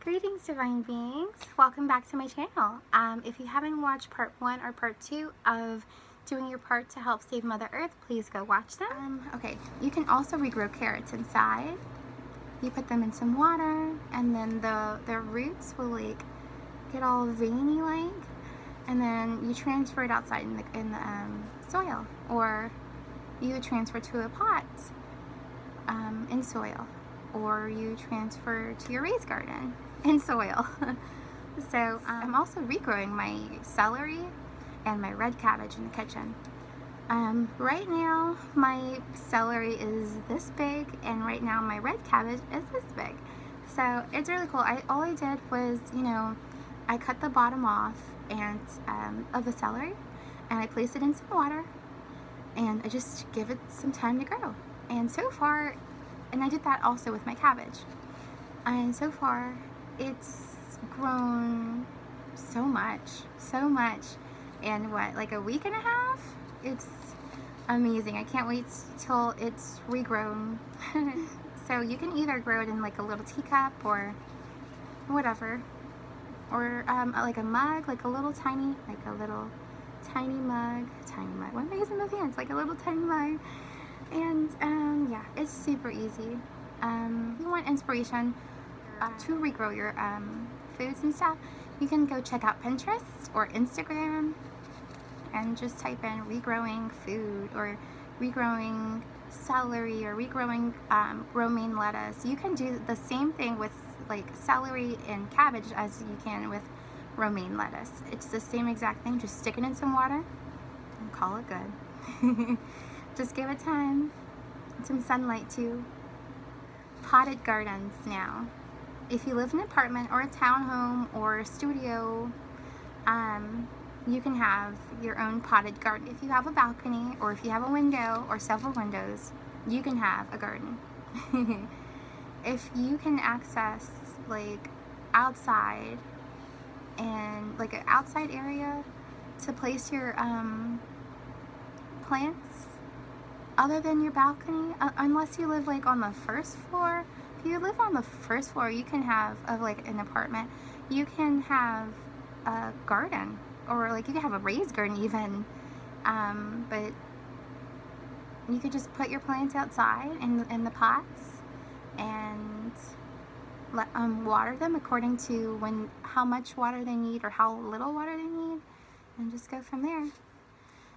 Greetings, divine beings. Welcome back to my channel. If you haven't watched part 1 or part 2 of doing your part to help save Mother Earth, please go watch them. Okay, you can also regrow carrots inside. You put them in some water, and then the roots will like get all veiny like, and then you transfer it outside in the soil, or you transfer to a pot in soil, or you transfer to your raised garden in soil. So I'm also regrowing my celery and my red cabbage in the kitchen. Right now my celery is this big, and right now my red cabbage is this big. So it's really cool. All I did was, I cut the bottom off and of the celery, and I placed it in some water, and I just give it some time to grow. And so far, and I did that also with my cabbage, and so far it's grown so much, in what, like a week and a half? It's amazing. I can't wait till it's regrown. So you can either grow it in like a little teacup or whatever, or like a mug, like a little tiny mug. What am I using both hands? Like a little tiny mug. And yeah, it's super easy. If you want inspiration to regrow your foods and stuff, you can go check out Pinterest or Instagram and just type in regrowing food, or regrowing celery, or regrowing romaine lettuce. You can do the same thing with like celery and cabbage as you can with romaine lettuce. It's the same exact thing. Just stick it in some water and call it good. Just give it time and some sunlight too. Potted gardens now. If you live in an apartment or a townhome or a studio, you can have your own potted garden. If you have a balcony, or if you have a window or several windows, you can have a garden. If you can access like outside, and like an outside area to place your plants other than your balcony, unless you live like on the first floor. If you live on the first floor, you can have, of like an apartment, you can have a garden, or like you can have a raised garden even, but you could just put your plants outside in the pots and let water them according to how much water they need or how little water they need, and just go from there.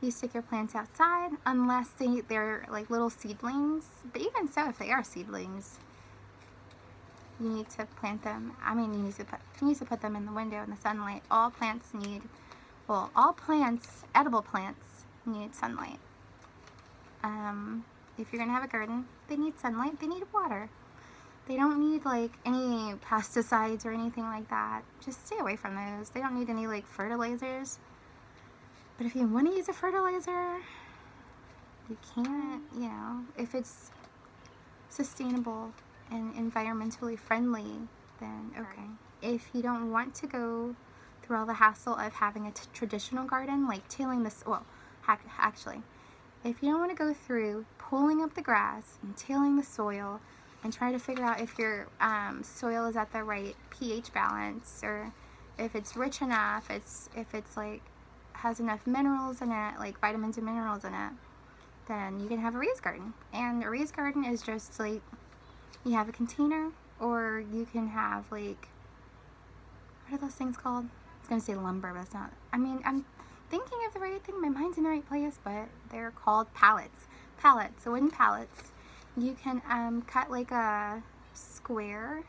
You stick your plants outside, unless they're like little seedlings. But even so, if they are seedlings, you need to plant them. I mean, you need to put them in the window in the sunlight. All plants, edible plants, need sunlight. If you're gonna have a garden, they need sunlight. They need water. They don't need like any pesticides or anything like that. Just stay away from those. They don't need any like fertilizers. But if you want to use a fertilizer, you can't, if it's sustainable and environmentally friendly, then okay. If you don't want to go through all the hassle of having a traditional garden, like tilling this, actually, if you don't want to go through pulling up the grass and tilling the soil and try to figure out if your soil is at the right pH balance, or if it's rich enough, if it's like has enough minerals in it, like vitamins and minerals in it, then you can have a raised garden. And a raised garden is just like, you have a container, or you can have like, what are those things called? I was gonna say lumber, but it's not. I mean, I'm thinking of the right thing, my mind's in the right place, but they're called pallets. So wooden pallets. You can cut like a square,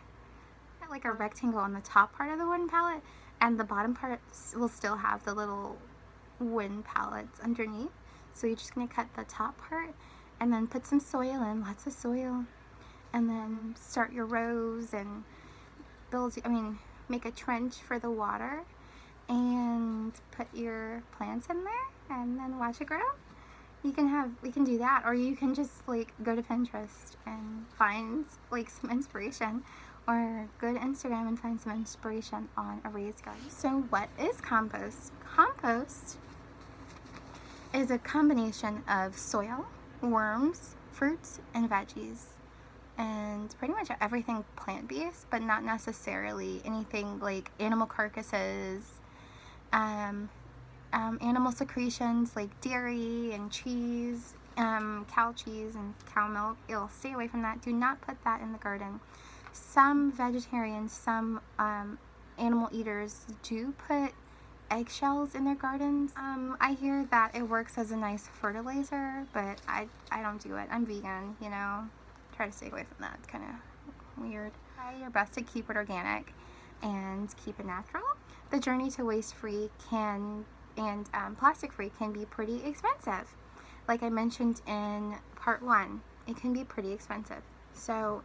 like a rectangle on the top part of the wooden pallet, and the bottom part will still have the little wooden pallets underneath. So you're just going to cut the top part and then put some soil in, lots of soil, and then start your rows and make a trench for the water and put your plants in there and then watch it grow. We can do that, or you can just like go to Pinterest and find like some inspiration, or go to Instagram and find some inspiration on a raised garden. So what is compost? Compost is a combination of soil, worms, fruits, and veggies, and pretty much everything plant-based, but not necessarily anything like animal carcasses, animal secretions like dairy and cheese, cow cheese and cow milk. It'll stay away from that. Do not put that in the garden. Some vegetarians, some animal eaters do put eggshells in their gardens. I hear that it works as a nice fertilizer, but I don't do it. I'm vegan, you know. Try to stay away from that. It's kind of weird. Try your best to keep it organic and keep it natural. The journey to waste-free and plastic-free can be pretty expensive. Like I mentioned in part 1, it can be pretty expensive. So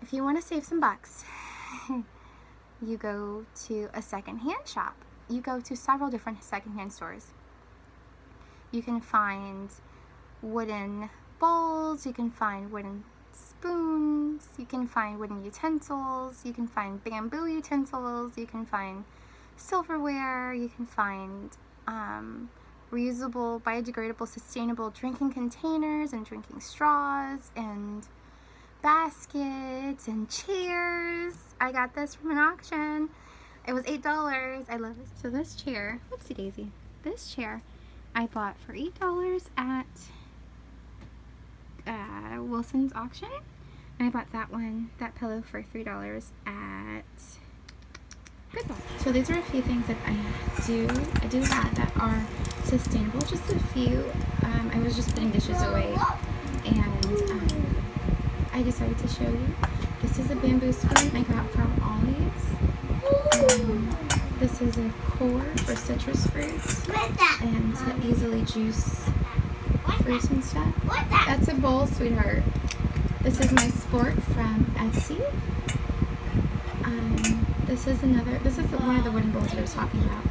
if you want to save some bucks, you go to a secondhand shop. You go to several different secondhand stores. You can find wooden bowls, you can find wooden spoons, you can find wooden utensils, you can find bamboo utensils, you can find silverware, you can find reusable, biodegradable, sustainable drinking containers and drinking straws and baskets and chairs. I got this from an auction. It was $8. I love it. So this chair, whoopsie daisy, this chair I bought for $8 at Wilson's auction, and I bought that pillow for $3 at Goodwill. So these are a few things that I do have that are sustainable. Just a few. I was just putting dishes away, and I decided to show you. This is a bamboo spoon I got from Ollie's. This is a core for citrus fruits and to easily juice fruits and stuff. That's a bowl, sweetheart. This is my sport from Etsy. This is one of the wooden bowls that I was talking about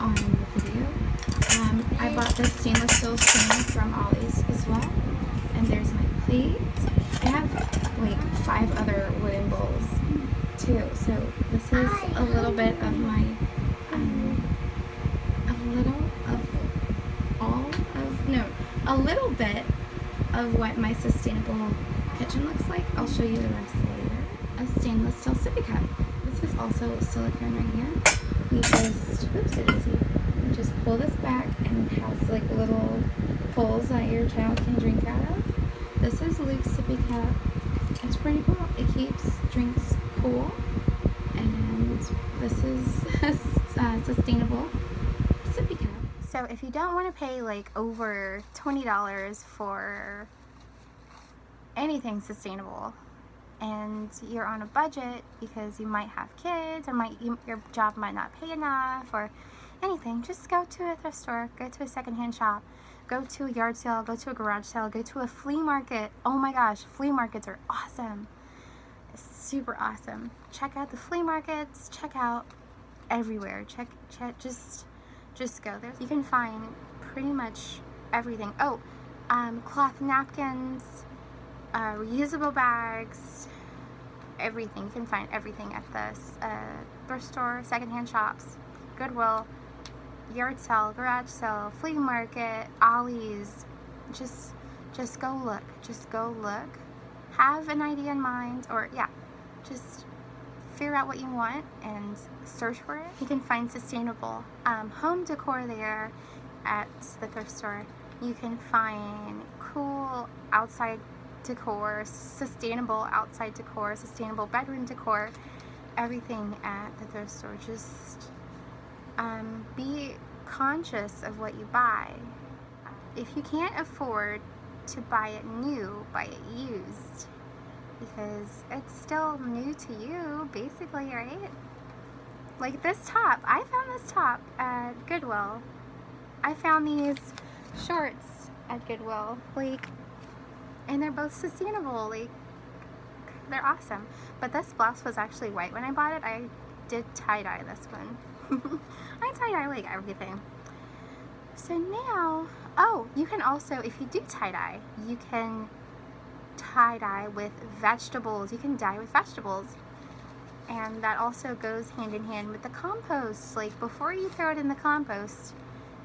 on the video. I bought this stainless steel spoon from Ollie's as well. And there's my plate. I have like 5 other wooden bowls too. So this is a little bit of my, a little bit of what my sustainable kitchen looks like. I'll show you the rest later. A stainless steel sippy cup. This is also silicone right here. We just pull this back, and it has like little holes that your child can drink out of. This is Luke's sippy cup. It's pretty cool. It keeps drinks cool. And this is a sustainable sippy cup. So if you don't want to pay like over $20 for anything sustainable, and you're on a budget because you might have kids, or your job might not pay enough, or anything, just go to a thrift store, go to a secondhand shop, go to a yard sale, go to a garage sale, go to a flea market. Oh my gosh, flea markets are awesome. It's super awesome. Check out the flea markets, check out everywhere. Just go there. You can find pretty much everything. Oh, cloth napkins, reusable bags, everything. You can find everything at the thrift store, secondhand shops, Goodwill, yard sale, garage sale, flea market, Ollie's. Just go look. Just go look. Have an idea in mind, or just figure out what you want and search for it. You can find sustainable home decor there at the thrift store. You can find cool outside decor, sustainable outside decor, sustainable bedroom decor, everything at the thrift store. Just be conscious of what you buy. If you can't afford to buy it new, buy it used, because it's still new to you, basically, right? Like this top. I found this top at Goodwill. I found these shorts at Goodwill. And they're both sustainable. They're awesome. But this blouse was actually white when I bought it. I did tie-dye this one. I tie-dye everything. So now, you can also, if you do tie-dye, you can tie-dye with vegetables. You can dye with vegetables. And that also goes hand in hand with the compost. Before you throw it in the compost,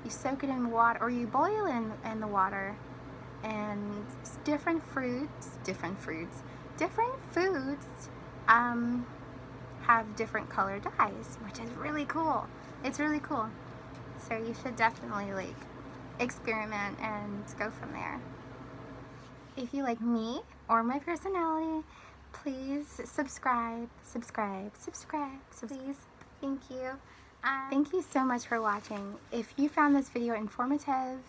you soak it in water, or you boil it in the water, and different foods have different color dyes, which is really cool. It's really cool. So you should definitely like experiment and go from there. If you like me or my personality, please subscribe, please. Thank you. Thank you so much for watching. If you found this video informative,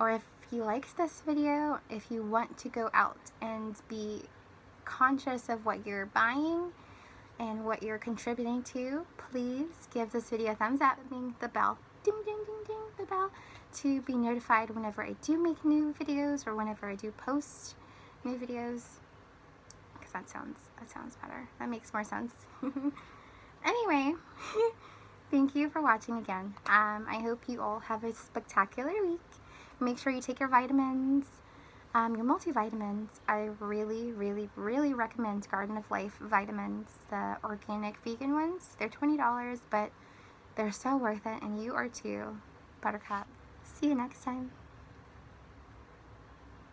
or if you liked this video, if you want to go out and be conscious of what you're buying and what you're contributing to, please give this video a thumbs up, ring the bell, ding ding ding ding, the bell, to be notified whenever I do make new videos or whenever I do post new videos, because that sounds better. That makes more sense. Anyway, thank you for watching again. I hope you all have a spectacular week. Make sure you take your vitamins, your multivitamins. I really, really, really recommend Garden of Life vitamins, the organic vegan ones. They're $20, but they're so worth it, and you are too. Buttercup. See you next time.